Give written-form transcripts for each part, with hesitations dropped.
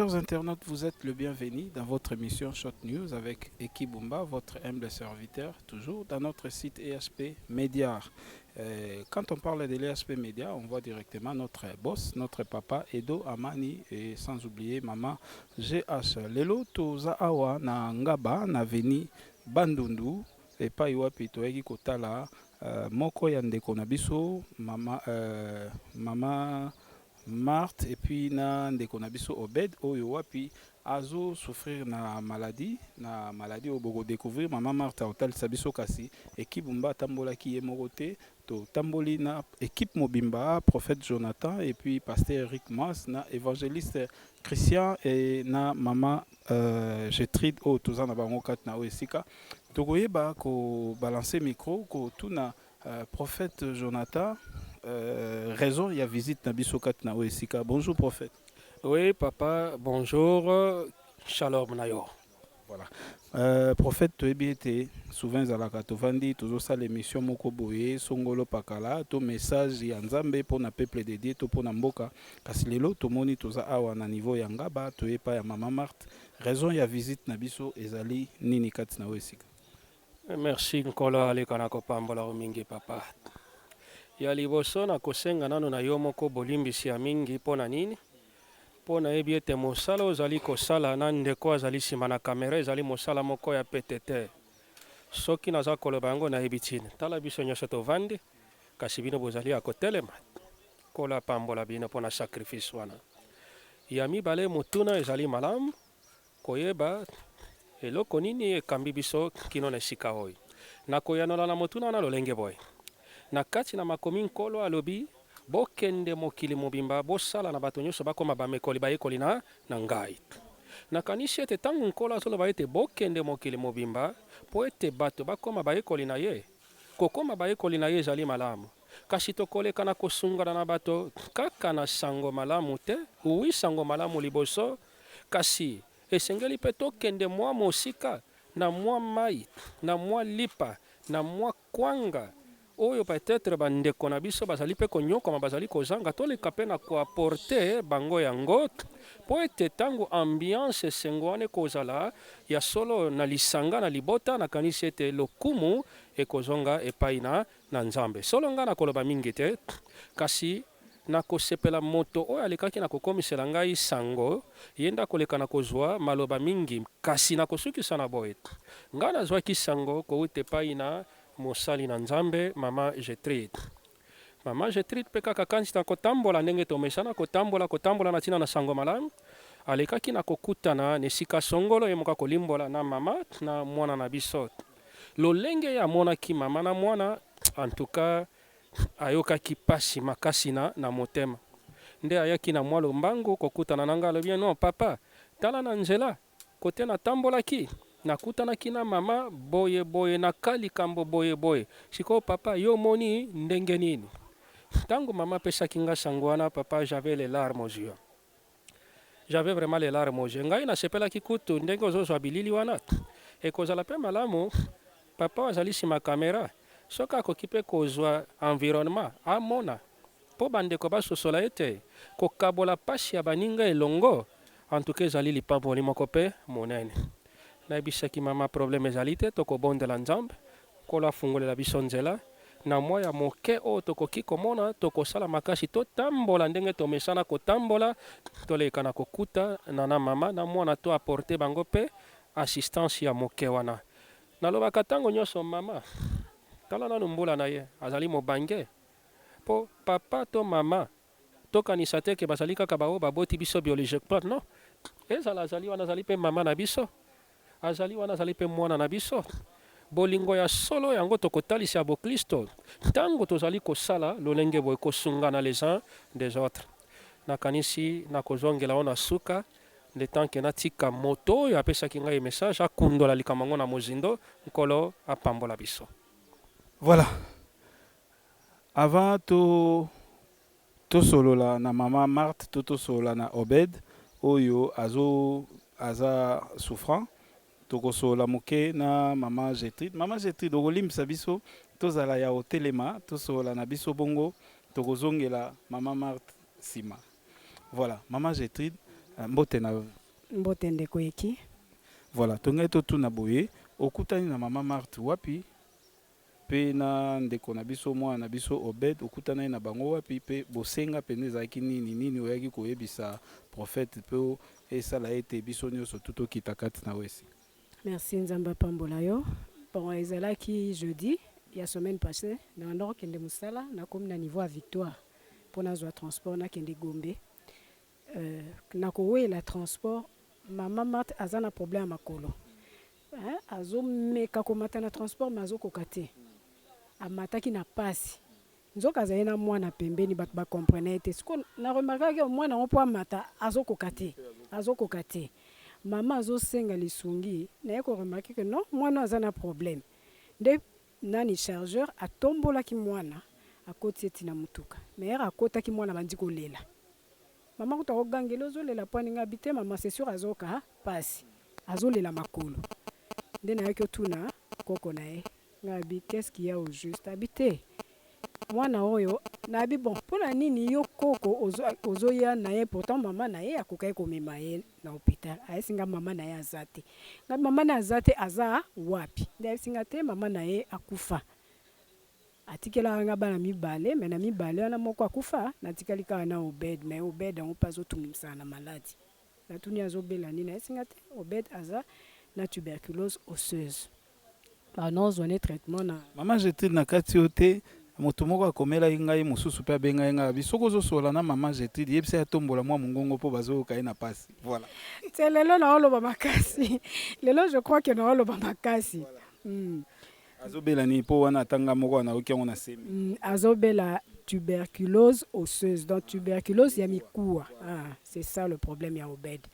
Chers internautes, vous êtes le bienvenu dans votre émission Short News avec Eki Bumba, votre humble serviteur, toujours dans notre site ESP Média. Quand on parle de l'ESP Média, on voit directement notre boss, notre papa Edo Amani et sans oublier maman GH. Lelo toza awa na ngaba na veni Bandundu et pas iwapi toeki kotala moko ya ndeko na biso mama Marthe et puis na ndeko na biso Obed oyo wapi azo souffrir na maladie au boko découvrir maman Marthe hotel sabiso kasi équipe mba tambola ki ye morote to tamboli na équipe mobimba prophète Jonathan et puis pasteur Eric Mas na évangéliste Christian et na maman Gétrude o tozana bango kat na esika tokoyeba ko balancer micro ko tuna prophète Jonathan raison, il y a visite Nabiso Katna Oesika. Bonjour prophète. Oui, papa, bonjour. Shalom Nayo. Voilà. Prophète, tu es bien été souvent à la Katovandi, toujours ça l'émission Moko Boye, Songolo Pakala, ton message Yanzambe pour na peuple dédié, to pour Namboka. Kasilelo, to moni toza awa na niveau Yangaba, tu es pas ya Maman Marthe. Raison, il y a visite Nabiso Ezali Nini Katna Oesika. Merci Nkola Alekanako Pambola Mingi, papa. Ya liboso na kosenga nano na yo moko bolimbisi ya mingi mpona nini mpona yebi ete mosala ozali kosala na ndeko azali nsima na kamera ezali mosala moko ya pete te soki naza koloba yango nayebi ntina tala biso nyonso tovandi kasi bino bozali ya kotelema kola pambola bino mpona sacrifice wana ya mibale motuna ezali malamu koyeba eloko nini ekambi biso kino na esika oyo nakoyanola na motuna wana lolenge boye na kati na makomi nkolo alobi bokende mokili mobimba bosala na bato nyonso bakoma bamekoli bayekoli na ngai nakanisi ete ntango nkolo azoloba ete bokende mokili mobimba mpo ete bato bakoma bayekoli na ye kokoma bayekoli na ye ezali malamu kasi tokoleka na kosungana na bato kaka na sango malamu te uwi sango malamu liboso kasi esengeli mpe tokende mwa mosika na mwa mai na mwa lipa na mwa kwanga oyo peut-être bandeko na biso bazali mpe konyokoma bazali kozanga toleka mpe na koaporte bango yango mpo ete ntango ambiance esengo wana ekozala ya solo na lisanga na libota nakanisi ete lokumu ekozonga epai na nzambe solo nga nakoloba mingi te kasi nakosepela moto oyo alekaki na kokomisela ngai sango ye nde akoleka na kozwa maloba mingi kasi nakosukisa na boye ngai nazwaki sango kouta epai na mosali na nzambe mama Gétrude mama Gétrude mpe kaka kanisi na kotambola ndenge tomesana kotambola na ntina na sango malamu alekaki na kokutana na esika songolo ye moka kolimbola na mama na mwana na biso lolenge ye amonaki mama na mwana antuka ayokaki pasi makasi na motema nde ayaki na mwa lombangu kokutana na ngai alobi non papa tala na nzela kote natambolaki nakutanaki na mama boye boye naka likambo boye boye sikoyo papa yo moni ndenge nini ntango mama apesaki nga sango wana papa j'avais les larmes aux yeux j'avais vraiment les larmes aux yeux ngai nasepelaki kutu ndenge ozozwa bilili wana ekozala mpe malamu papa azali nsima kamera soki akoki mpe kozwa environnement amona mpo bandeko basosola ete kokabola pasi ya baninga elongo antuka ezali lipamboli moko mpe monene nayebisaki mama problème ezali te tokobondela nzambe nkolo afungolela biso nzela na mwa ya moke oyo tokoki komona tokosala makasi totambola ndenge tomesana kotambola toleka na kokuta na mama na mwana to aporte bango mpe assistance ya moke wana nalobaka ntango nyonso mama tala nanu mbula na ye azali mobange mpo papa to mama tokanisa te ke bazali kaka bao baboti biso biologiquement non ezala azali wana azali mpe mama na biso azali wana azali mpe mwana na biso bolingo ya solo yango tokotalisa boklisto ntango tozali kosala lolenge boye kosungana les uns des autres nakanisi nakozongela wana suka le temps ke natika moto oyo apesaki ngai message akundola likambo yango na mozindo nkolo apambola biso. Voilà. Avant to solola na mama Marthe to solola na Obed oyo aza souffrant tokosola moke na mama Gétrude. Mama Gétrude okolimbisa biso tozala ya otelema tosola na biso bongo tokozongela mama Marthe sima. Voilà, mama Gétrude mbote na Mbote ndeko eki. voilà tongai totuna boye okutani na mama Marthe wapi pe na ndeko na biso mwana na biso Obed okutana na bango wapi pe bosenga pene ezalaki nini oyaki koyebisa prophète pe esala ete biso nyonso tutokita kati na wesi. Merci Nzamba pambola yo. Bon, ezalaki jeudi ya semaine passée na ndoko kende musala na komi na niveau à Victoire pour nazwa transport na kende Gombe. Na kowela transport mama Marthe azana problème makolo. Azo meka komata na transport mazo kokate. Amataki na pasi. Nzoka azali na mwana pembeni bato ba comprendre te. Siko na remarquer que mwana on po amata azo kokate. Mama azo senga lisungi na yeko remarquer que non mwana azana problème. Nde nani chargeur atombola ki mwana akoti eti na mutuka. Mais akota ki mwana bandi kolela. Mama kuta ogangela ozolela pwani ngabite mama c'est sûr azoka pasi. Azolela makolo. Nde na yeko tuna koko na ye. Ngabi qu'est-ce qu'il y a au juste habité mwana oyo nabi bon pona nini yo koko ozoya na ye pourtant mama na ye akokai komema ye na hôpital ayesinga mama na ye azate ngabi mama na azate aza wapi nde ayesinga te mama na ye akufa atikela nga bana mibale mais na mibale wana moko akufa natikali kaka na Obed mais Obed on pas otungimisa na maladie na tuni azobela nini ayesinga te Obed aza na tuberculose osseuse. Non zone traitement na mama j'étais na kati ote moto moko akomela ngai mosusu pe abenga nga bisoko zosola na mama j'étais yebisa tombola mwa mungongo po bazo kai na pasi voilà c'est lelo na oloba makasi lelo je crois que na oloba makasi azobela ni po wana tanga moko na oki na semi azobela tuberculose osseuse donc tuberculose ya mikuwa c'est ça le problème ya Obed.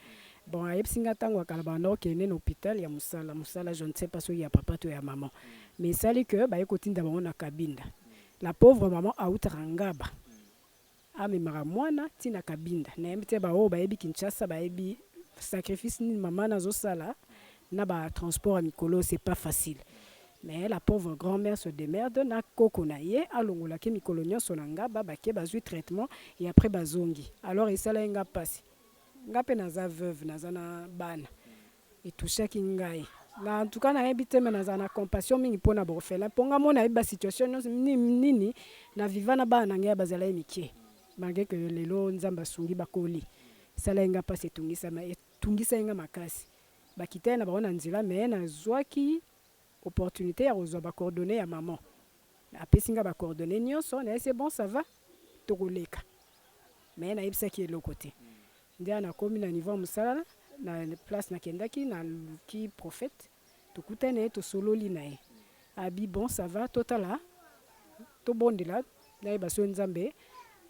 Bon, ayepsinga tango akala bando kene na hôpital ya musala je ne sais pas si ya papa to ya maman mais sali que ba ekotinda bango na kabinda la pauvre maman a utrangaba amemaka mwana tina kabinda na yebite ba o ba yebi Kinshasa ba yebi sacrifice ni maman nazosala na ba transport à mikolo c'est pas facile mais la pauvre grand-mère se démerde na koko na ye alongola ke mikolo nyonso na ngaba ba ke bazui traitement et après bazongi alors esala nga passe ngape naza veuve naza na bana etushaki ngai na en tout cas na yebite me naza na compassion mingi pona borfela ponga mona yeba situation nini na viva na bana ngai bazala mikie malgré que lelo nzamba sungi bakoli sala nga passe etungisa nga makasi bakite na baona nzila me na zwaki opportunité ya kozwa ba coordonnées ya maman apesinga ba coordonnées nyonso na c'est bon ça va tokoleka mais na yebisaki eloko te ndia na komi na niveau musala na place na kendaki na ki prophète tukutane to sololi na ye abi bon ça va totala to bondela na baso nzambe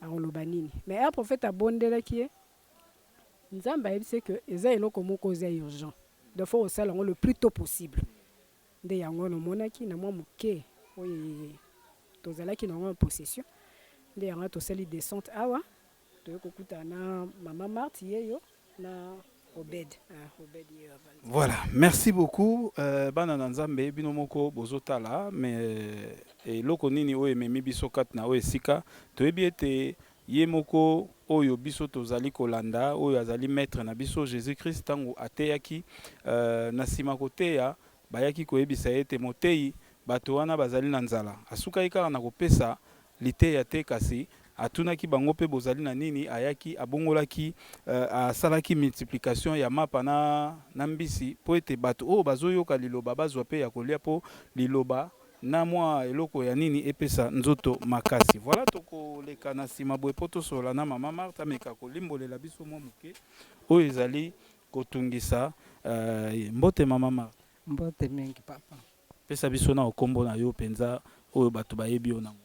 akoloba nini mais un prophète abondela ki nzambe ayebise que eza eloko moko za urgent de faut osala le plus tôt possible nde yango no monaki na mwa muke oye tozalaki na mwa possession nde yango tosali descente awa tokokuta na mama Marthe yeyo na Obed. Voilà, merci beaucoup. Bana Nzambe bino moko bozotala mais eloko nini oyo ememi biso kati na oyo esika toyebi ete ye moko oyo biso tozali kolanda oyo azali maître na biso Jésus-Christ tango ateyaki na sima koteya bayaki koyebisa ete motei bato wana bazali na nzala asukaki kaka na kopesa liteya te kasi atunaki bango pe bozali na nini ayaki abongolaki asalaki multiplication ya mapa na mbisi po ete bato oyo bazoyoka liloba bazwa pe ya kolia po liloba na mwa eloko ya nini epesa nzoto makasi. Voilà tokoleka na sima boye po tosola na mama Marthe ameka kolimbolela biso mwa moke oyo ezali kotungisa mbote mama Marthe. Mbote mingi papa. Pesa biso na okombo na yo penza oyo bato bayebi yo nango.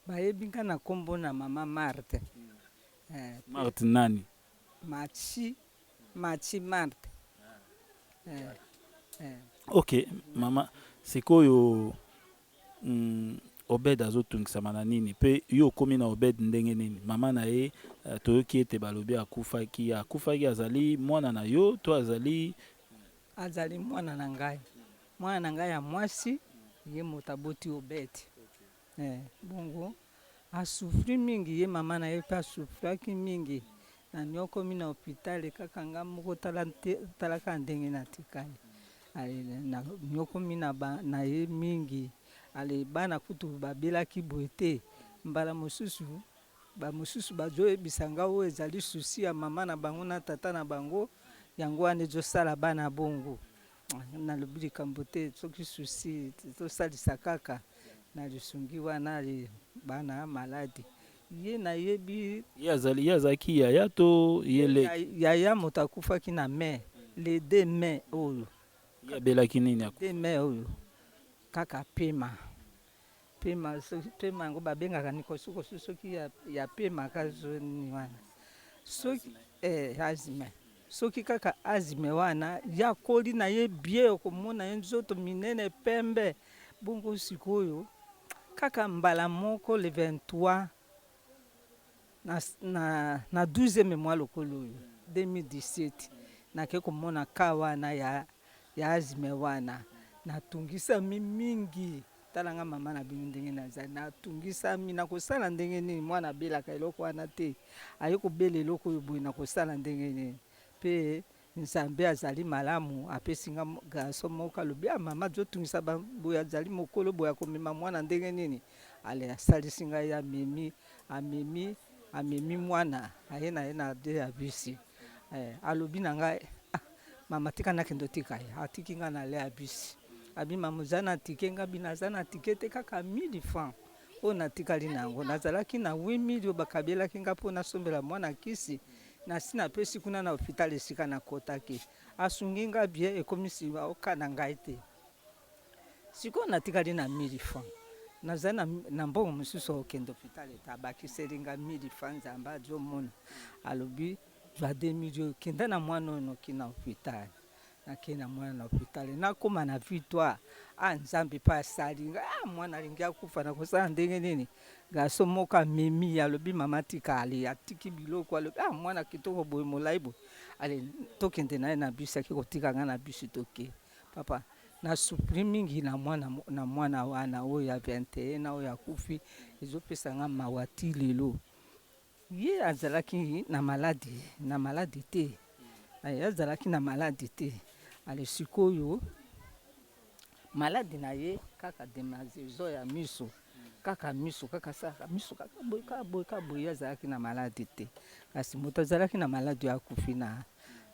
Bayebi nga na kombo na mama Marthe. Marthe nani? Machi Marthe. Ok, mama sikoyo Obed azotungisama na nini pe yo komi na Obed ndenge nini mama na ye toyoki ete balobi akufaki azali mwana na yo to azali mwana na ngai ya mwasi ye motaboti Obed. Bongo asufri mingi ye mama na ye pe asufraki mingi na nyokomi na hôpital kaka nga moko talaka ndenge natikali. Na nyokomi na ye mingi ale bana kutu babelaki boye te mbala mosusu bamosusu bazoyebisa nga oyo ezali susi ya mama na bango na tata na bango yango wana ezosala bana bongo. Nalobi likambo te soki susi tosalisa kaka na lisungi wana bana maladi ye nayebi ye azalaki yaya to yaya moto akufaki na mai le 2 mai oyo ye abelaki nini 2 mai oyo kaka pema yango babengaka nikosukosu soki ya pema kazoni wana soki azime soki kaka azime wana yakoli na ye bie okomona ye nzoto minene pembe bongo sikoyo kaka mbala moko le 23 na 12e mois lokolo oyo 2017 nake komona ka wana ya azime wana natungisami mingi talanga mama na bino ndenge nazali natungisami nakosala ndenge nini mwana abelaka eloko wana te aye kobela eloko oyo boye nakosala ndenge nini mpe nzambe azali malamu apesi nga garso moko alobi mama zotungisa boye azali mokolo boye akomema mwana ndenge nini ale asalisi ngai amemi mwana aye na ye na de ya bisi alobi na ngai mama tika nakende otika ye atiki nga na le ya bisi abi mama oza na tike nga bi naza na tike te kaka 1000 francs oyo natikali na yango nazalaki na 8000 oyo bakabelaki nga mpo nasombela mwana kisi nasi napesi kuna na hôpital esika nakotaki asungi nga bien ekomisi okana ngai te sikoyo natikali na 1000 francs naza na mbongo mosusu okende hôpital ete abakiseli nga 1000 francs nzambe azomona alobi zwa 2000 oyo kenda na mwana oyo noki na hôpital nake na mwana na hôpital nakoma na victoire nzambe mpe asali nga mwana alingi akufa na kosala ndenge nini garso moko amemi alobi mama tika ale atiki biloko alobi mwana kitoko boye molai boye ale tokende na ye na bisi aki kotika nga na bisi toke papa na supri mingi na mwana wana oyo ya 21 na oyo akufi ezopesa nga mawa ti lelo ye azalaki na maladi te azalaki na maladi te ale sikoyo maladi na ye kaka demazezo ya miso kaka saka miso kaka boye azalaki na maladi te kasi moto azalaki na maladi oyo akufi na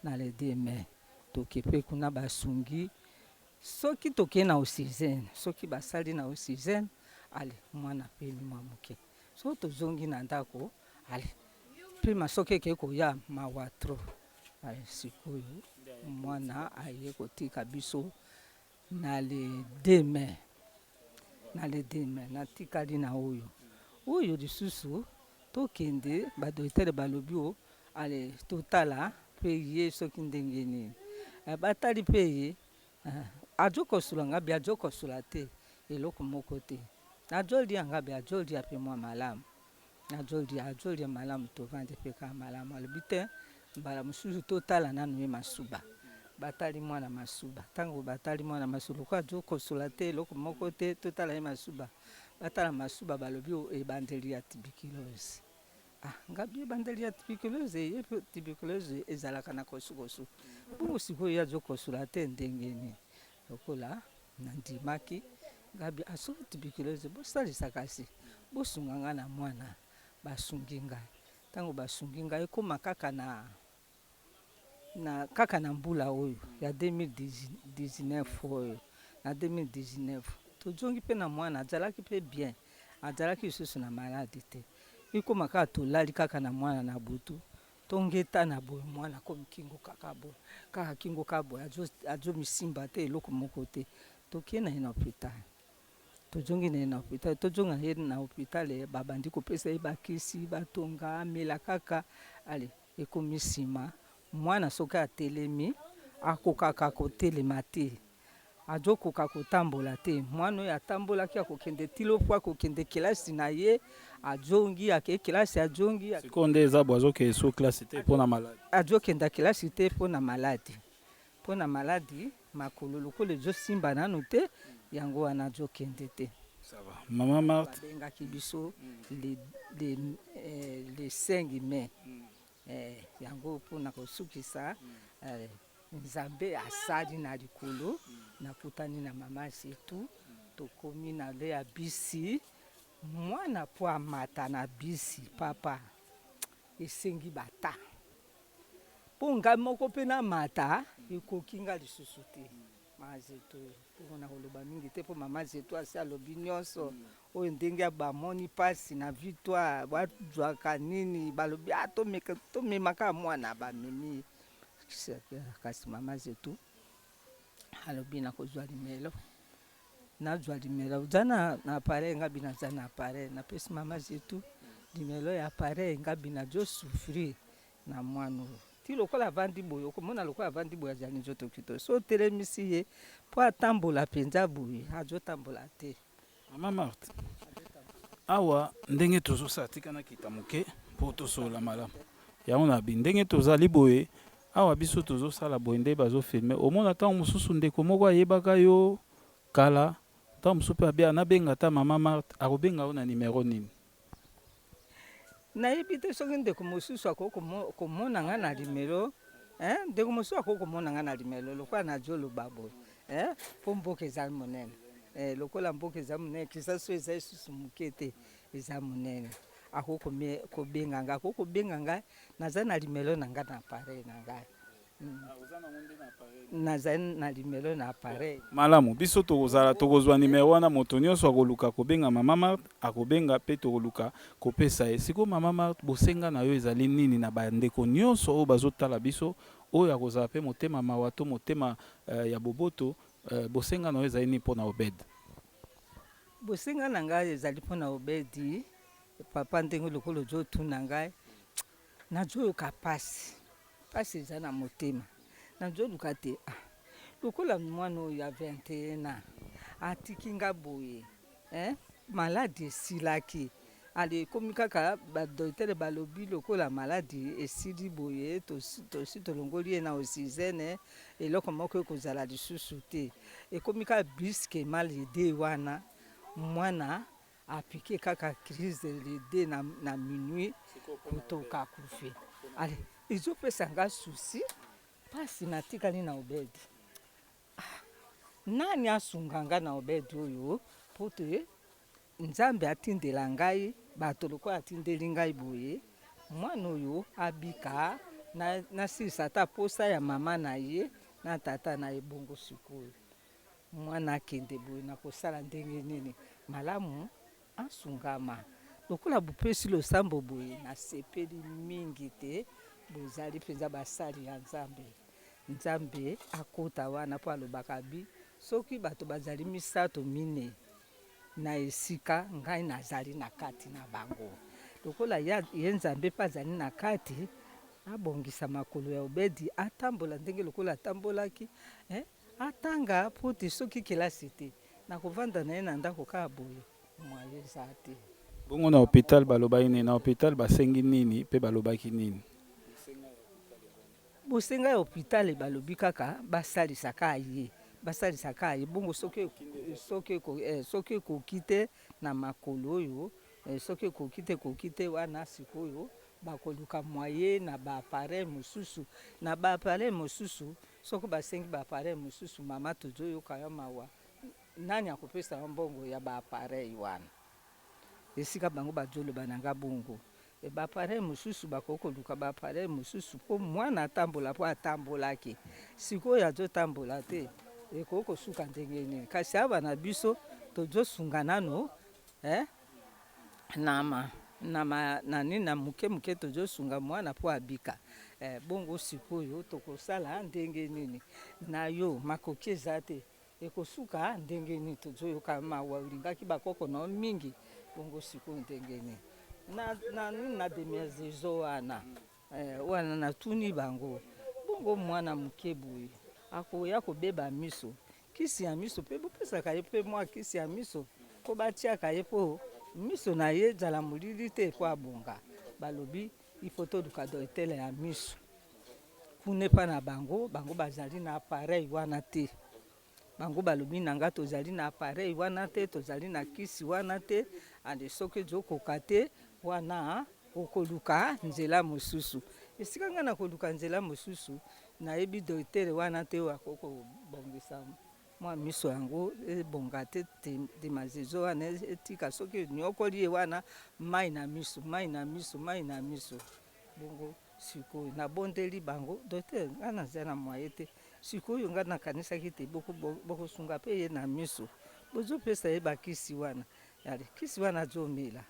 le 2 mai toke mpe kuna basungi soki toke na oxygène soki basali na oxygène ale mwana pemi mwa moke so tozongi na ndako ale pema soki eke koya mawa tro ale sikoyo mwana aye kotika biso na le 2 mai natikali na oyo lisusu tokende badokitere balobi ale totala mpe ye soki ndenge nini batali mpe ye azokosola nga bi azokosola te eloko moko te azolia nga bi azolia mpe mwa malamu azolia malamu tovandi mpe kaka malamu alobi te mbala mosusu totala nanu ye masuba batali mwana masuba ntango batali mwana masuba loko azokosola te eloko moko te totala ye masuba batala masuba balobi ebandeli ya tuberculose nga bi ebandeli ya tuberculose ezalaka na kosukosu bongo sikoyo azokosola te ndenge nini lokola nandimaki nga bi asoki tuberculose bosalisa kasi bosunga nga na mwana basungi ngai ntango basungi ngai ekoma kaka na mbula oyo ya 2019 oyo na 2019 tozongi mpe na mwana azalaki mpe bien azalaki lisusu na maladi te ekoma kaka tolali kaka na mwana na butu tongeta na boye mwana komi kingo kaka boye kaka kingo kaka boye azomisimba te eloko moko te tokie na ye na hôpital tozongi na ye na hôpital tozonga ye na hôpital babandi kopesa ye bakisi batonga amela kaka ale ekomi nsima mwana soki atelemi akokaka kotelema te azokoka kotambola te mwana oyo atambolaki akokende tilo po akokende kelasi na ye azongi ake kelasi azongi sikoyo nde eza bo azokende so klasi te mpo na maladi azokenda kelasi te mpo na maladi makolo lokola ezosimba nanu te yango wana azokende te mama Marthe babengaki biso le 5 mai yango mpona kosukisa nzambe asali na likolo nakutani na mama zetu tokomi na le ya bisi mwana po amata na bisi papa esengi bata mpo ngai moko mpe na mata ekoki nga lisusu te mama zetu mpona koloba mingi te mpo mama zetu asi alobi nyonso oyo ndenge bamoni mpasi na victoire bazwaka nini balobi tomemaka mwana bamemi kasi mama zetu alobi nakozwa limelo nazwa limelo uza na appareil ngabi naza na appareil napesi mama zetu limelo ya appareil ngabi nazo souffrir na mwana oyo ti lokola avandi boye okomona lokola avandi boye azali nzoto kitoko so otelemisi ye mpo atambola mpenza boye azotambola te. Mama Marthe, awa ndenge tozosala tika na kita moke mpo tosola malamu yango na bi ndenge tozali boye awa biso tozosala boye nde bazofilme omona ntango mosusu ndeko moko ayebaka yo kala ntango mosusu mpe abia nabenga ata Mama Marthe akobenga yo na nimero nini? Nayebi te soki ndeko mosusu akoki komona nga na limelo ndeko mosusu akoki komona nga na limelo lokola nazoloba boye mpo mboka eza monene lokola mboka eza monene kisa so eza lisusu moke te eza monene akoki kobenga nga akoki kobenga ngai naza na limelo na nga na appareil na ngai naza na limelo na appareil malamu biso tokozwa nimero wana moto nyonso akoluka kobenga Mama Marthe akobenga mpe tokoluka kopesa ye siko Mama Marthe bosenga na yo ezali nini na bandeko nyonso oyo bazotala biso oyo akozala mpe motema mawa to motema ya boboto bosenga na yo ezali nini mpona Obed? Bosenga na ngai ezali mpona Obedi papa ndenge lokolo ozotuna ngai nazoyoka pasi eza na motema nazoluka te lokola mwana oyo ya 21 ans atiki nga boye maladi esilaki ale ekomi kaka badokitere balobi lokola maladi esili boye tosi tolongoli ye na oxygène eloko moko ekozala lisusu te ekomi kaka briske malade wana mwana apike kaka crise lede na minuit kotoka kufe ale ezopesa nga susi pasi natikali na Obedi nani asunga nga na Obedi oyo po te nzambe atindela ngai bato lokola atindeli ngai boye mwana oyo abika nasilisa ata posa ya mama na ye na tata na ye bongo sikoyo mwana akende boye nakosala ndenge nini malamu asungama lokola bupesi losambo boye nasepeli mingi te bozali mpenza basali ya nzambe akota wana mpo alobaka bi soki bato bazali misato mine na esika ngai nazali na kati na bango lokola ye nzambe mpe azali na kati abongisa makolo ya Obedi atambola ndenge lokola atambolaki atanga mpo te soki kelasi te nakovanda na ye na ndako kaka boye mwaye eza te. Bongo na hôpital balobaki nini? Na hôpital basengi nini mpe balobaki nini? Bosenga ya hôpital balobi kaka basalisaka ye bongo soki ekoki te na makolo oyo soki ekoki te wana sikoyo bakoluka mwaye na baappareil mosusu soki basengi baappareil mosusu mama tozoyoka yo mawa nani akopesa mbongo ya baappareil wana esika bango bazoloba na nga bongo baappareil mosusu bakokoluka baappareil mosusu mpo mwana atambola mpo atambolaki sikoyo azotambola te ekoki kosuka ndenge nini kasi awa na biso tozosunga nano na muke tozosunga mwana mpo abika bongo sikoyo tokosala ndenge nini na yo makoki eza te ekosuka ndenge nini tozoyoka mawa olingaki bakoko na mingi bongo sikoyo ndenge nini na demerzezo wana natuni bango bongo mwana moke boye akoya kobeba miso kisi ya miso mpe bopesaka ye mpe mwa kisi ya miso mpo batiaka ye mpo miso na ye ezala molili te mpo abonga balobi ifo toluka doitele ya miso kuna epa na bango bazali na appareil wana te bango balobi na nga tozali na appareil wana te tozali na kisi wana te ande soki ezokoka te wana okoluka nzela mosusu esika nga na koluka nzela mosusu nayebi docteur wana te akoko bongisa mwa miso yango ebonga te mazezo wana etika soki nyokoli ye wana mai na miso bongo sikoyo nabondeli bango docteur nga naza na mwaye te sikoyo nga nakanisaki te bokosunga mpe ye na miso bozopesa ye bakisi wana yale kisi wana azomela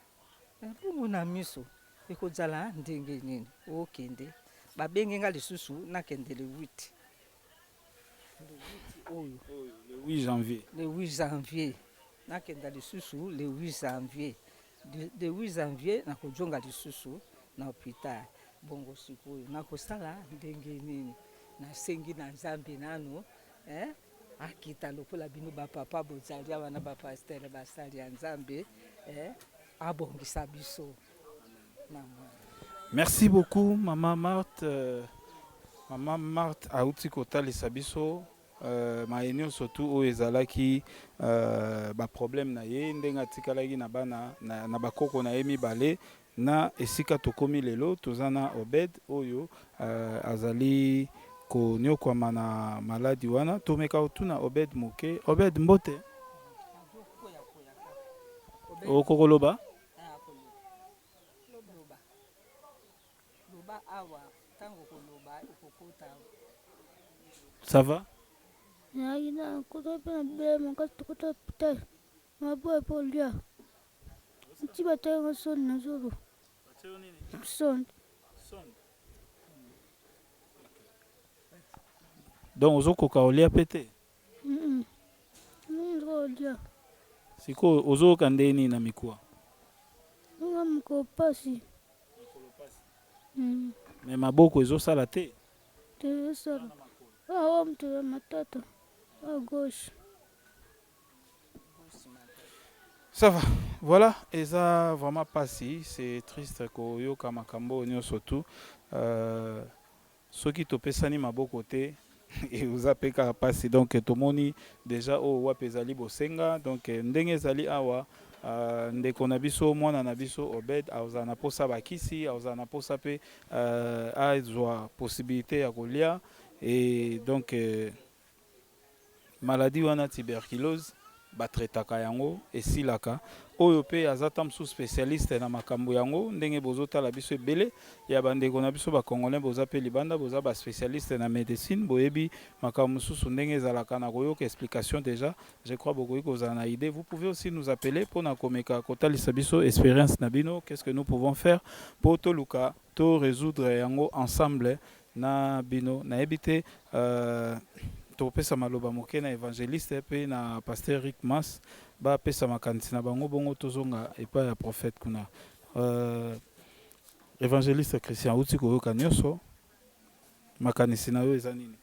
bongo na miso ekozala ndenge nini okende babengi nga lisusu nakende le 8 oyo le 8 janvier nakenda lisusu le 8 janvier le 8 janvier nakojonga lisusu na hôpital bongo sikoyo nakosala ndenge nini nasengi na Nzambe nano akita lokola bino bapapa bozali awa na bapasteur basali ya Nzambe abongisa biso. Merci beaucoup, Maman Marthe. Maman Marthe auti kotalisa biso maenio surtout oyo ezalaki baproblème na ye ndenge atikalaki na bana na bakoko na ye mibale na esika tokomi lelo toza na Obed oyo azali konyokwama na maladi wana tomeka otuna Obed moke. Obed mbote okokoloba ça va? Donc ozokoka olia pete siko ozoka ndeni na mikuwa me maboko ezosala te ça va. Voilà, et ça vraiment passé. C'est triste que yo kamakambo nyo surtout ceux qui topesani maboko te et vous appelez passé donc tomoni déjà au wapezali bosenga donc ndenge zali awa ndeko na biso mwana na biso Obed auzana posa bakisi auzana posa pe azwa possibilité ya kolia et donc maladie wana tuberculose batretaka yango esilaka oyo pe azata msu spécialiste na makambo yango ndenge bozotala biso ebele ya bandeko na biso bakongolais boza pe libanda boza ba spécialiste na médecine boyebi makambo mosusu ndenge ezalaka na koyoka explication déjà je crois bokoki kozala na idée. Vous pouvez aussi nous appeler pour na komeka kotalisa biso expérience na bino qu'est-ce que nous pouvons faire pour toluka to résoudre yango ensemble na bino na ebite topesa maloba moke na évangéliste pe na pasteur Rick Mas ba pesa makanisi na bango bongo tozonga epa ya prophète kuna évangéliste Christian uti koyoka nyonso makanisi na yo eza nini?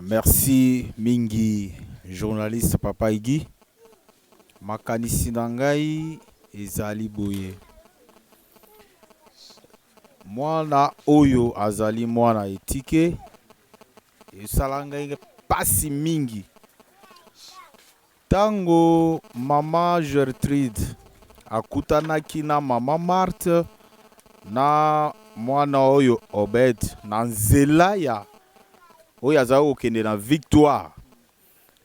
Merci mingi journaliste Papa Iggy. Makanisi na ngai ezali boye mwana oyo azali mwana etike esalanga pasi mingi tango mama Gertrude akutanaki na mama Marthe na mwana oyo Obed na nzela ya oyo azali kokende na Victoire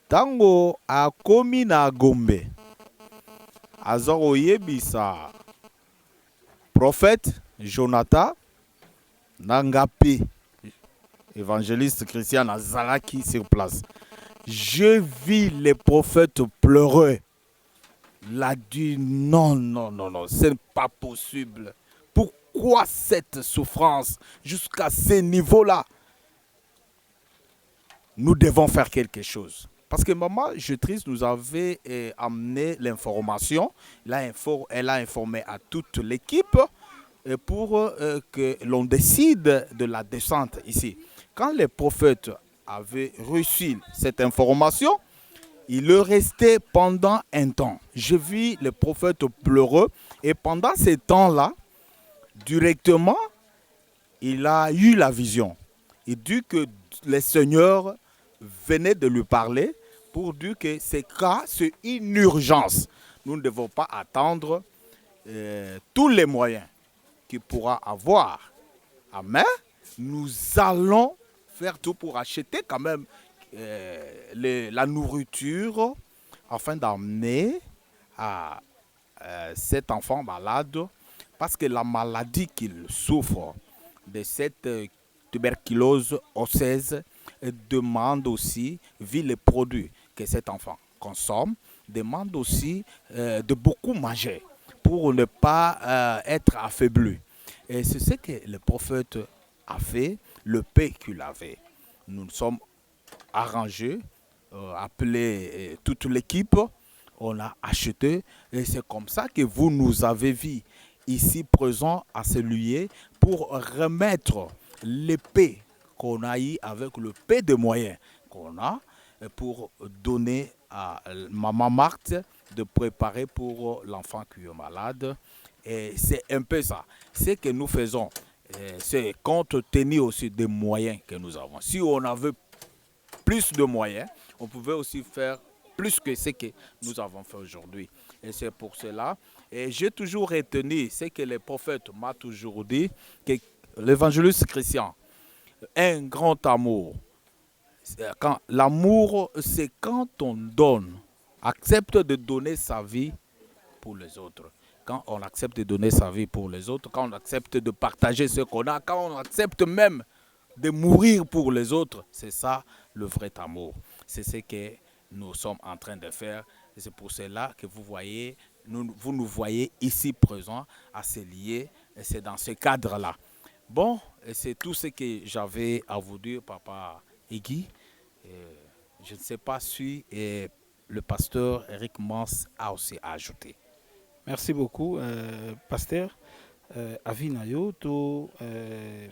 tango akomi na Gombe aza koyebisa prophète Jonathan na ngape évangéliste Christian azalaki sur place. Je vis les prophètes pleureux. L'a dit non, non, non, non, ce n'est pas possible. Pourquoi cette souffrance jusqu'à ce niveau-là? Nous devons faire quelque chose. Parce que maman Gertrude nous avait amené l'information. Elle a informé à toute l'équipe pour que l'on décide de la descente ici. Quand les prophètes avaient reçu cette information, il leur restait pendant un temps. Je vis les prophètes pleureux et pendant ce temps-là, directement, il a eu la vision. Il dit que le Seigneur venait de lui parler pour dire que ce cas, c'est une urgence. Nous ne devons pas attendre tous les moyens qu'il pourra avoir Amen. Nous allons faire tout pour acheter quand même la nourriture afin d'amener à cet enfant malade, parce que la maladie qu'il souffre de cette tuberculose osseuse demande aussi, vu les produits que cet enfant consomme, demande aussi de beaucoup manger pour ne pas être affaibli. Et c'est ce que le prophète a fait, le paix qu'il avait. Nous nous sommes arrangés, appelé toute l'équipe, on a acheté, et c'est comme ça que vous nous avez vus ici présents à ce lieu pour remettre l'épée qu'on a eu avec le peu de moyens qu'on a pour donner à maman Marthe de préparer pour l'enfant qui est malade. Et c'est un peu ça. Ce que nous faisons, c'est compte tenu aussi des moyens que nous avons. Si on avait plus de moyens, on pouvait aussi faire plus que ce que nous avons fait aujourd'hui. Et c'est pour cela. Et j'ai toujours retenu ce que le prophète m'a toujours dit, que l'évangéliste chrétien, un grand amour. L'amour, c'est quand on donne, accepte de donner sa vie pour les autres. Quand on accepte de donner sa vie pour les autres, quand on accepte de partager ce qu'on a, quand on accepte même de mourir pour les autres, c'est ça le vrai amour. C'est ce que nous sommes en train de faire. Et c'est pour cela que vous voyez, vous nous voyez ici présents à se lier. Et c'est dans ce cadre-là. Bon, et c'est tout ce que j'avais à vous dire, Papa Iggy. Je ne sais pas si le pasteur Eric Mans a aussi ajouté. Merci beaucoup, pasteur. Avis na yo to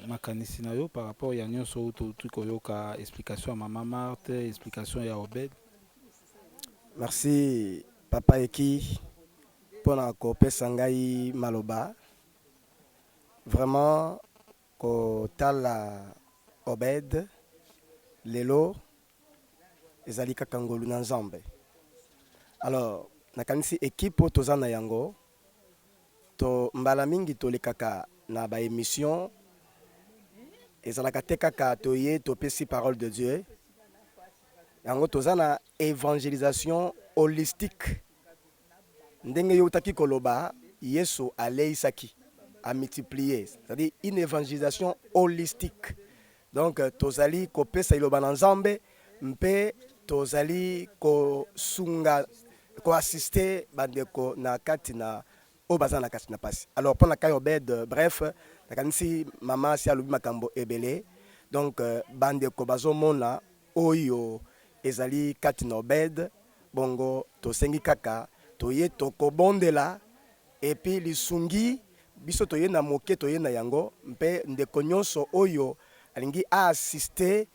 makanisi na yo par rapport ya nyonso to truc oyoka explication à Maman Marthe, explication ya Obed. Merci Papa Eki pona kopesa ngai maloba. Vraiment ko tala Obed lelo ezali kaka ngolu na Nzambe. Alors nakanisi équipe tozana yango to mbala mingi tolekaka na ba émission ezalaka te kaka toye topesi parole de Dieu. Yango tozana évangélisation holistique. Ndenge yotaki koloba Yesu aleisaki a multiplier, c'est-à-dire une évangélisation holistique. Donc tozali kopesa iloba na Nzambe mpe tozali ko sunga ko assister bandeko na kati na obaza na kati na pasi. Alors pour na Obed, bref, nakanisi mama si alobi makambo ebele. Donc bandeko bazomona oyo ezali kati na Obed, bongo tosengi kaka toye tokobondela et puis lisungi biso toye na moke toye na yango mpe ndeko nyonso oyo alingi a assister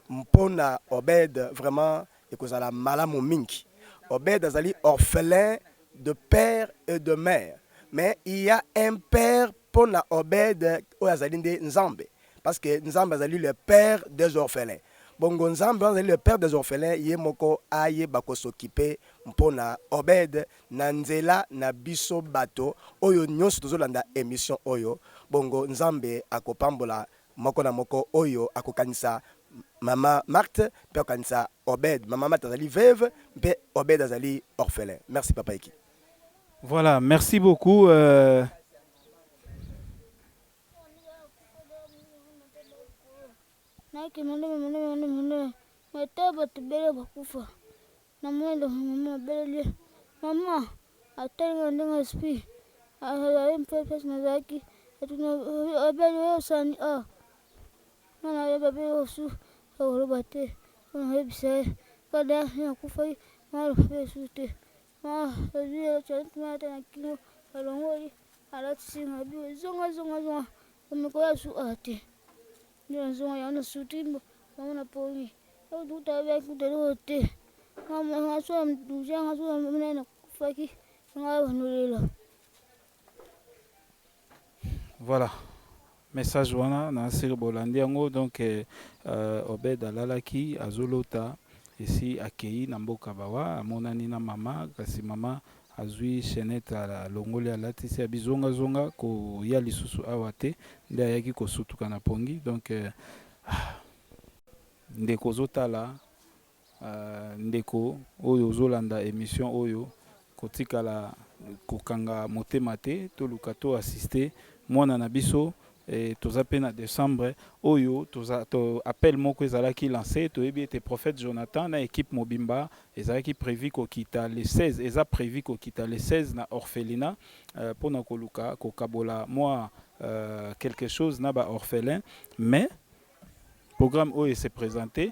mpona Obed vraiment ekozala malamu mingi. Obed azali orphelin de père et de mère, mais il y a un père pona Obed oyo azali nde Nzambe, parce que Nzambe azali le père des orphelins. Bongo Nzambe azali le père des orphelins, ye moko aye bako s'occuper mpona Obed na nzela na biso bato oyo nyonso tozolanda émission oyo. Bongo Nzambe akopambola moko na moko oyo akokanisa Maman Marthe, pe akokanisa Obed. Maman Marthe azali veuve, pe Obed azali orphelin. Merci Papa Eki. Voilà, merci beaucoup. Naki mane mataba tubele bakufa na mwendo mama bele mama atanga ndanga spi a mpepe na zaki atuna abele sani mana ya babe osu orobate ona hebise kada ya kufa mara pesute ma azia chant mata na kino alongori alatsinga bi zonga umikoya su ate ndio yana sutimbo mama poni au tutabe kuterote mama ngaso mduja ngaso mnene kufaki ngabanulilo. Voilà, message wana na sir bolandi yango donc Obed alalaki azolota ici akei na mboka bawa amonani na mama kasi mama azwi chaînette alongoli alatisi abizongazonga koya lisusu awa te nde ayaki kosutuka na pongi. Donc ndeko ozotala ndeko oyo ozolanda émission oyo kotikala kokanga motema te toluka to assiste mwana na biso toza pe na décembre oyo to appel moko ezalaki lancé toyebi ete prophète Jonathan na équipe mobimba ezalaki prévu kokita le 16 eza prévu kokita le 16 na orphelinat pona koluka kokabola mwa quelque chose na ba orphelin, mais programme oyo s'est présenté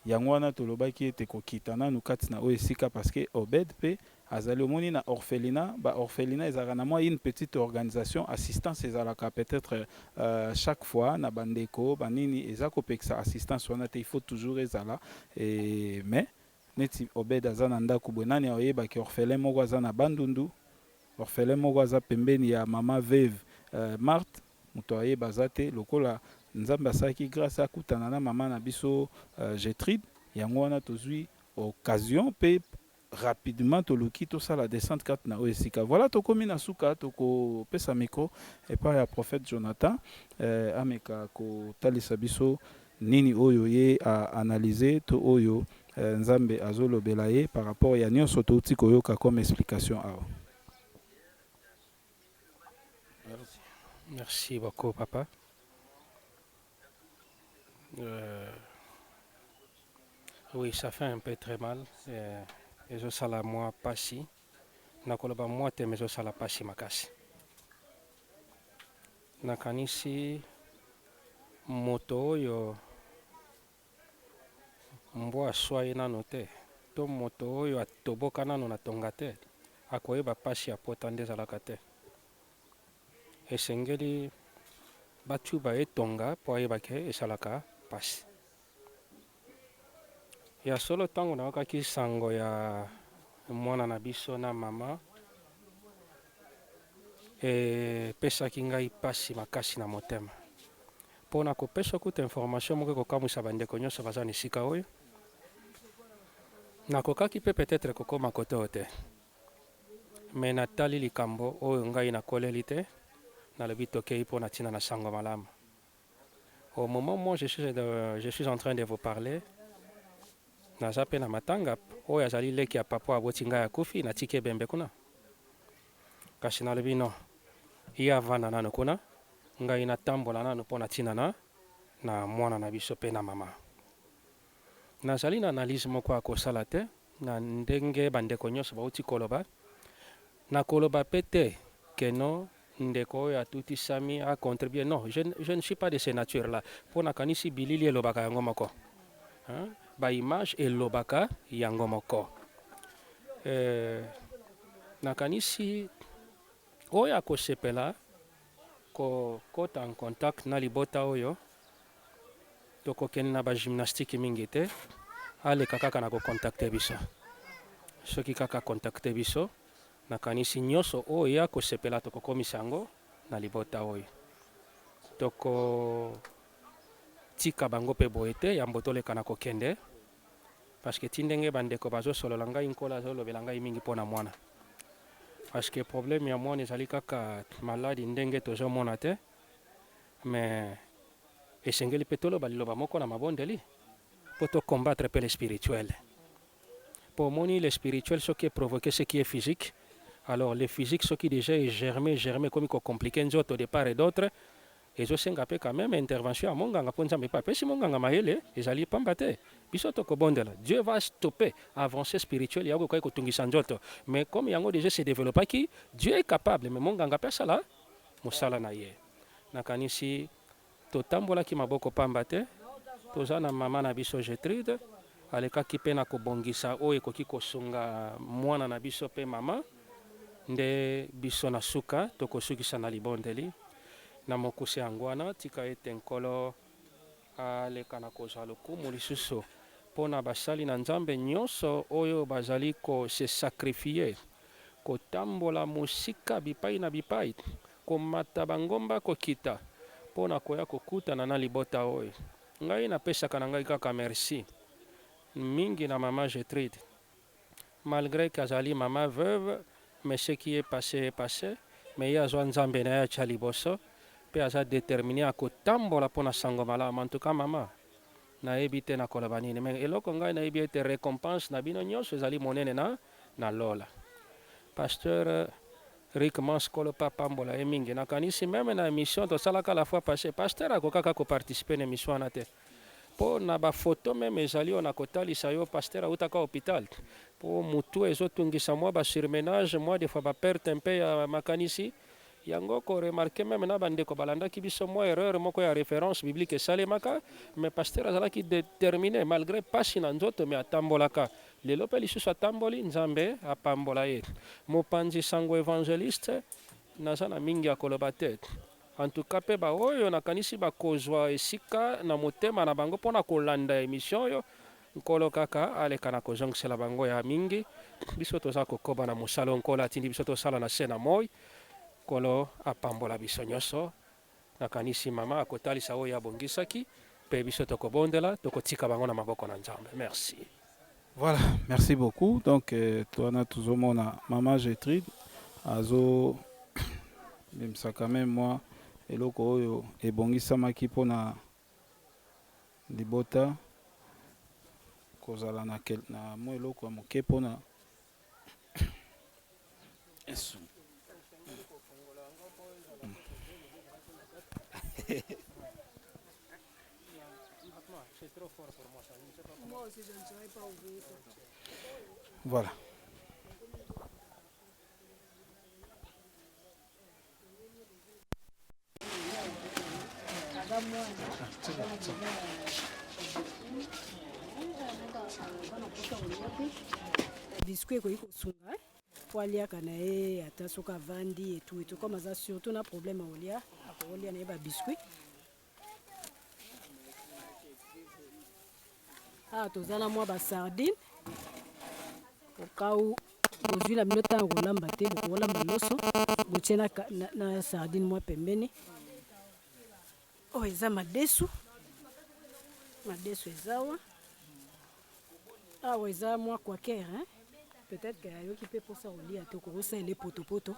yango wana tolobaki ete kokita nanu kati na oyo esika parce que Obed pe azali omoni na orphelinat ba orphelinat ezalaka na mwa une petite organisation assistance ezalaka peut-être chaque fois na bandeko banini eza kopekisa assistance wana te il faut toujours ezala mais neti Obed aza na ndako boye nani oyebaki orphelin moko aza na Bandundu, orphelin moko aza pembeni ya mama veuve Marthe moto ayeba aza te lokola nzambe asalaki grâce akutana na mama na biso Gertrude yango wana tozwi occasion pe rapidement toluki tosala descente kati na oyo esika. Voilà tokomi na suka tokopesa micro epai ya prophète Jonathan ameka kotalisa biso nini oyo ye analyser to oyo nzambe azolobela ye par rapport ya nyonso touti koyoka comme explication awa. Merci beaucoup papa. Oui, ça fait un peu très mal. Et je sala moi pasi. Nakoloba moi te mais je sala pasi makasi. Nakanisi moto oyo mbwa aswai nano te. To moto oyo atoboka nano na tonga te. Akoyeba pasi apota nde ezalaka te. Esengeli batu baetonga po ayeba ke esalaka pasi. Ya solo tango nakaki sango ya mwana na biso na mama pesaki ngai pasi makasi na motema. Pona kopesa kuta information moko kokamwisa bandeko nyonso baza na esika oyo. Nakokaki pe peut-être kokoma koto te. Mais natali likambo oyo ngai nakoleli te. Nalobi tokei pona tina na sango malamu. Au moment où je suis en train de vous parler, naza pe na matanga oyo azali leki ya papa aboti ngai ya kufi na tike bembe kuna. Kasi nalobi no. Iya vanda nano kuna. Ngai natambola nano pona tina na mwana na biso pe na mama. Nazali na analyse moko akosala te na ndenge bandeko nyonso bauti koloba. Na koloba pete keno ndeko oyo atutisami a contribuer. Non, je ne suis pas de ces natures-là. Pona kanisi bilili elobaka yango moko. Ba image elobaka yango moko. Nakanisi oyo akosepela ko kota en contact na libota oyo tokokende na ba gymnastique mingi te aleka kaka na ko contacter biso. Soki kaka contacter biso nakanisi nyonso oyo akosepela tokokomisa yango na libota oyo. Toko tika bango pe boye te yambo toleka na kokende parce que tindenge bandeko bazosolola ngai nkola azolobela ngai mingi mpona mwana. Parce que problème ya mwana ezali kaka maladi ndenge tozomona te mais esengeli pe toloba liloba moko na mabondeli po tocombattre pe le spirituel. Pour moni le spirituel ce qui est provoqué ce qui est physique. Alors le physique ce qui déjà est germé comme compliqué nzoto de part et d'autre. Et je sais quand même intervention à monganga pour nzambe pa pesi monganga maele ezali pamba te. Biso to kobondela. Dieu va stopper avancée spirituelle yako ko tungisa nzoto. Mais comme yango déjà se développe qui Dieu est capable mais monganga pesa la mosala na ye. Nakanisi to tambola ki maboko pamba te. Toza na mama na biso Gertrude aleka ki pe na kobongisa oyo ekoki kosunga mwana na biso pe mama nde biso na suka tokosukisa na libondeli na mokuse angwana tika ete nkolo aleka na kozwa lokumu lisusu mpona basali na nzambe nyonso oyo bazali se sacrifier kotambola mosika bipai na bipai komata bangomba kokita mpona koya kokutana na libota oyo. Ngai napesaka na ngai kaka merci mingi na mama Gertrude malgré que azali mama veuve mais ce qui est passé est passé, mais ye azwa nzambe na ye atya liboso mpe aza déterminé akotambola mpo na sango malamu. En tout cas mama nayebi te nakoloba nini, me eloko ngai nayebi ete récompense na bino nyonso ezali monene na lola. Pasteur Rick Manskolo papambola ye mingi nakanisi meme na émission tosalaka la fois passé pasteur akokaka koparticipe na émission wana te mpo na bafoto meme ezali oyo nakotalisa yo pasteur autaka hôpital mpo mutu ezotungisa mwa basurmenage mwa des fois baperte mpe ya makanisi yango koremarke meme na bandeko balandaki biso mwa erreur moko ya référence biblique esalemaka, mais pasteur azalaki déterminé malgré pasi na nzoto me atambolaka. Lelo mpe lisusu atamboli nzambe apambola ye. Mopanzi sango évangéliste naza na mingi ya koloba te. En tout cas mpe baoyo nakanisi bakozwa esika na motema na bango mpona kolanda émission oyo nkolo kaka aleka na kozongisela bango ya mingi. Biso toza kokoba na mosala nkolo atindi biso tosala na se na moi kolo apambola biso nyonso nakanisi mama akotalisa oyo abongisaki mpe biso tokobondela tokotika bango na maboko na nzambe. Merci. Voilà, merci beaucoup. Donc toana tozomona mama Gertrude azo bimisa quand même moi eloko oyo ebongisamaki mpona libota kozala na mwa eloko ya moke mpona Yesu. Voilà. Biscuit ko iko sunga po aliaka na ye ata soki avandi etu comme aza surtout na problème olia akolia na ye babiscuit. Toza na mwa basardine okau ozwi na bino ntango kolamba te bokolamba loso botie na sardine mwa pembeni. Oyo eza madesu ezawa awa eza mwa quaker peut-être que ayoki mpe mposa kolia te okokosalela potopoto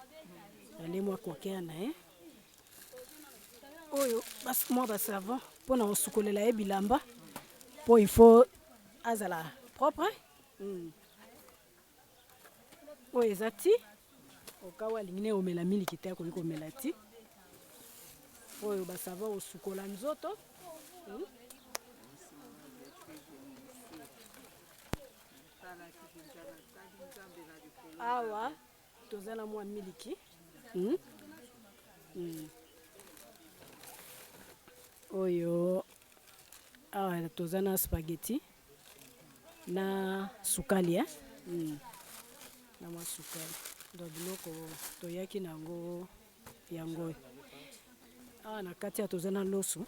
ale mwa quaker na ye oyo mwa basavon mpona kosukolela ye bilamba mpo il faut azala propre. Oyo eza ti okawa alingi ne omela miliki te akoki komela ti oyo basavon osukola nzoto. Awa toza na mwa miliki oyo awa toza na spaghetti na sukali na mwa sukali donc biloko toyaki nango yango awa na kati ya toza na loso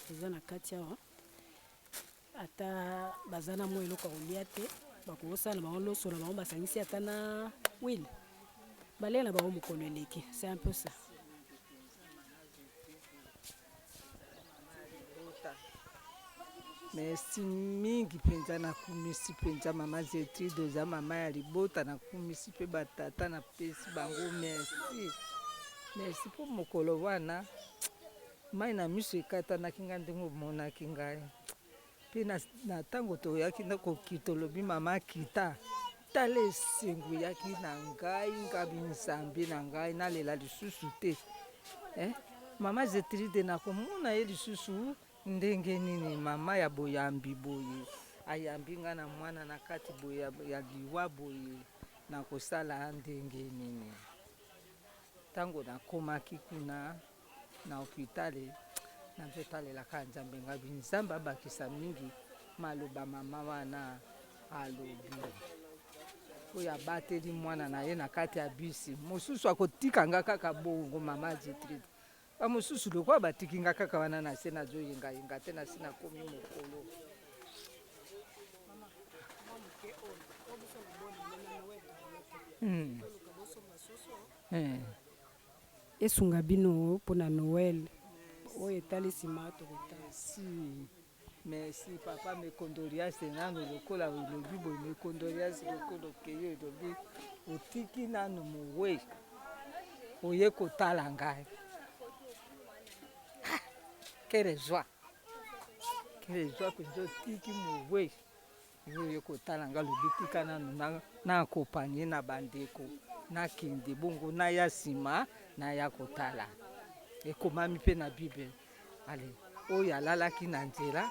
toza na kati awa ata baza na mwa eloko kolia te bakosala bango loso na bango basangisi ata na huile balia na bango mokolo eleki. C'est un peu ça. Merci mingi mpenza nakumisi mpenza mama Gertrude oza mama ya libota nakumisi mpe batata napesi bango merci mpo mokolo wana mai na miso ekatanaki ngai ndenge omonaki ngai mpe na ntango toyaki nakoki tolobi mama kita tala esengo eyaki na ngai ngabi nzambe na ngai nalela lisusu te mama Gertrude nakomona ye lisusu ndenge nini mama ya boyambi boye ayambi nga na mwana na kati boye ya liwa boye na kosala ndenge nini ntango nakomaki kuna na hôpitale nazotalelaka nzambe ngabi nzambe abakisa mingi maloba mama wana alobi oyo abateli mwana na ye na kati ya bisi mosusu akotikanga kaka bongo mama Gertrude bamosusu lokwa batikinga kaka wana na se nazoyengayenga te na se nakomi mokolo esunga bino mpona Noël oyo etali nsima tokotala. mais si papa me condoléance nano lokola olobi boye me condoléance lokola okeyi olobi otiki nano mowe oye kotala ngai. Quelle joie penza otiki mowe oye kotala ngai lobi tika nano na akompanye na bandeko nakende bongo naya nsima naya kotala. Ekomami mpe na Bible. Ale oyo alalaki na nzela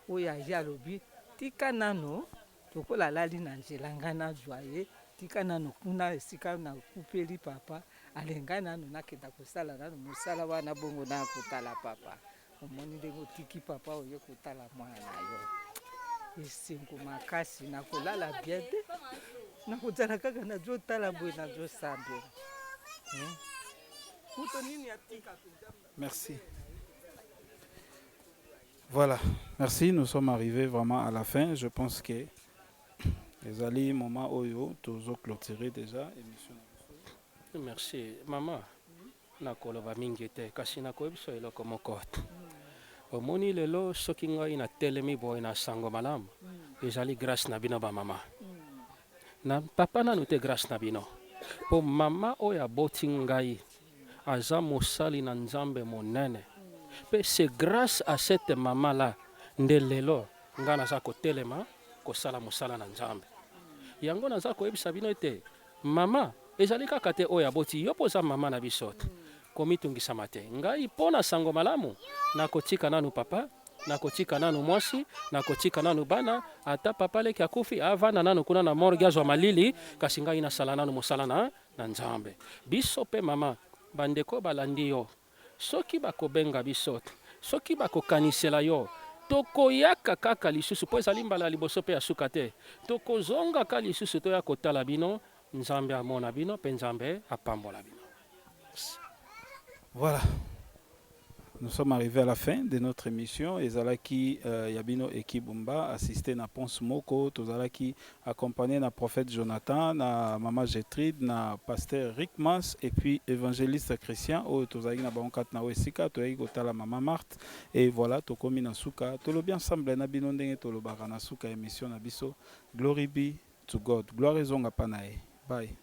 oyo aye alobi tika nano lokola alali na nzela ngai nazwa ye tika nano kuna esika nakupeli papa ale ngai nano nakenda kosala nano mosala wana bongo na kotala papa. Omoni ndenge otiki papa oye kotala mwana na yo esengo makasi nakolala bien te nakozala kaka nazotala boye nazosambela. Merci. Voilà, merci. Nous sommes arrivés vraiment à la fin. Je pense que les alliés, moment oyo, tous clôturé déjà émission. Merci. Maman, nakoloba mingi te kasi nakoyebiso eloko moko. Omoni lelo soki ngai na telemi boye na sango malamu ezali grâce na bino ba mama. Na papa nanu te grâce na bino. Po mama oyo aboti ngai aza mosali na Nzambe monene. Pe c'est grâce à cette maman là nde lelo nga naza kotelema kosala mosala na Nzambe. Yango naza koyebisa bino ete mama ezali kaka te oyo aboti yo poza mama na biso. Komitungisa mate ngai pona sango malamu nakotika nanu papa nakotika nanu mwasi nakotika nanu bana ata papa leki akufi avana nanu kuna na morgue azwa malili kasi ngai nasala nanu mosala na Nzambe. Biso pe mama bandeko balandi yo soki bakobenga biso soki bakokanisela yo tokoyaka kaka lisusu po ezali mbala liboso pe ya suka te tokozonga ka lisusu toya kotala bino Nzambe amona bino pe Nzambe apambola bino. Voilà. Nous sommes arrivés à la fin de notre émission. Ezalaki Yabino Ekibumba assisté na Ponce Moko, Tozalaki accompagné na prophète Jonathan, na Maman Gertrude, na pasteur Rick Mans et puis évangéliste Christian au Tozalaki na Bankat na Wesika, Toyaki Kotala Maman Marthe et voilà Tokomi na Suka. Tolobi ensemble na bino ndenge tolobaka na Suka émission na biso. Glory be to God. Gloire zonga panae. Bye.